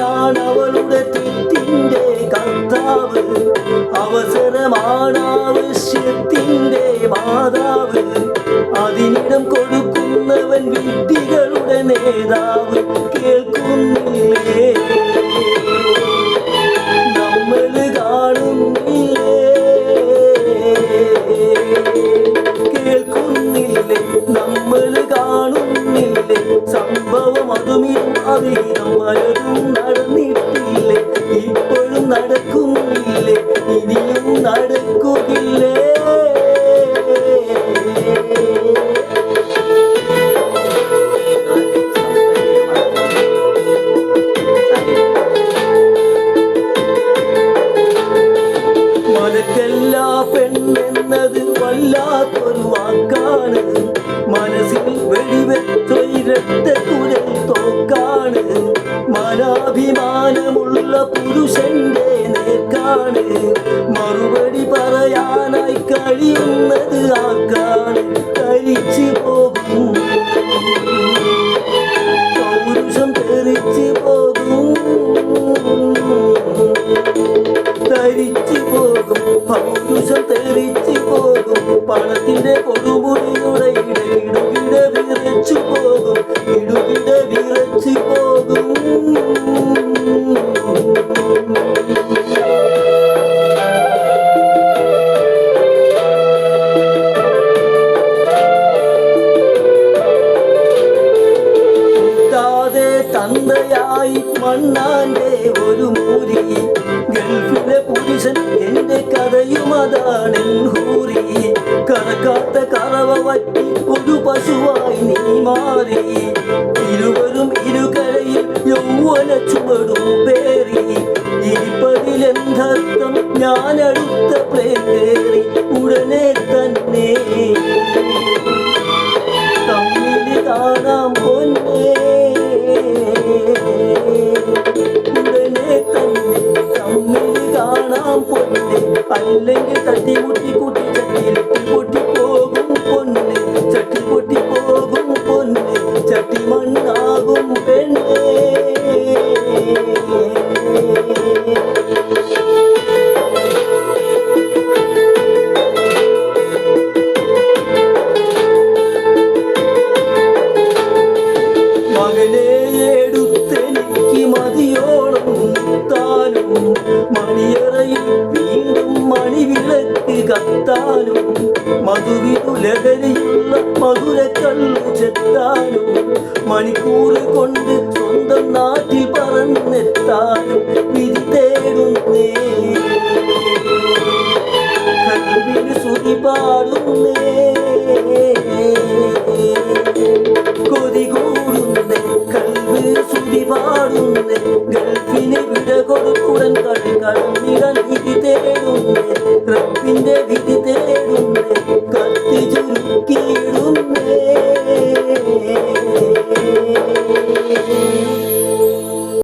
നീയാണ് അവളുടെ തെറ്റിന്റെ കർത്താവ്, അവസരമാണ് ആവശ്യത്തിന്റെ മാതാവ്, അതിനിടം കൊടുക്കുന്നവൻ വിഡ്ഢികളുടെ നേതാവ്. കേൾക്കുന്നില്ലേ നമ്മൾ കാണുന്നില്ലേ, കേൾക്കുന്നില്ലേ നമ്മൾ കാണുന്നില്ലേ, സംഭവം അതുമിതും അവിധം പലതും നടന്നിട്ടില്ലേ, ഇപ്പോഴും നടക്കുന്നില്ലേ, ഇനിയും നടക്കുകില്ലേ. മലക്കല്ല പെണ്ണെന്നത് വല്ലാത്തൊരു വാക്കാണ്, മനസ്സിൽ വെടിവെച്ചൊരൊറ്റ കുഴൽ തോക്കാണ്, മാനാഭിമാനമുള്ള പുരുഷന്റെ നേർക്കാണ്, മറുപടി പറയാനായി കഴിയുന്നത് ആർക്കാണ്. ധരിച്ചു പോകും പൗരുഷം, തെറിച്ചു പോകും, ധരിച്ചു പോകും പൗരുഷം, തെറിച്ചു പോകും, പണത്തിന്റെ കൊടുമുടിയുടെ ഇടകിടുകിട വിറച്ചു പോകും, ഇടുകിട വിറച്ചു പോകും. തന്തയായി മണ്ണാന്റെ ഒരു മൂരി, ഗൾഫിലെ പുരുഷൻ എന്റെ കഥയും അതാണെൻ ഹൂറി, കറക്കാത്ത കറവ വറ്റി ഒരു പശുവായി നീ മാറി, ഇരുവരും ഇരുകരയിൽ യൗവന ചുവടും പേറി, ഇരിപ്പതിലെന്തർത്ഥം ഞാനടുത്ത പ്ലേൻ കയറി, ഉടനെ തന്നെ തമ്മിൽ കാണാം പൊന്നേ, ഉടനെ തന്നെ തമ്മിൽ കാണാം പൊന്നെ, അല്ലെങ്കിൽ തട്ടി മുട്ടി കൂട്ടി ചട്ടിയിൽ പൊട്ടി പോകും പൊന്നെ, ചട്ടി പൊട്ടി പോകും പൊന്നെ, ചട്ടി മണ്ണാകും പെണ്ണേ. മകനെ എടുത്തെനിക്ക് മതിയോളം മുത്താനും, മണിയറയിൽ വീണ്ടും മണിവിളക്ക് കത്താനും, മധുവിനു ലഹരിയുള്ള മധുരക്കള്ളു ചെത്താനും, മണിക്കൂർ കൊണ്ട് സ്വന്തം നാട്ടിൽ പറന്നെത്താനും വിധി തേടുന്നേ, കൽവിന് സ്തുതി പാടുന്നേ, കൊതി കൂടുന്നേ, കൽവ് സ്തുതി പാടുന്നേ, ഗൾഫിന് വിട കൊടുക്കുടൻ കടന്നിടൻ വിധി തേടുന്നേ.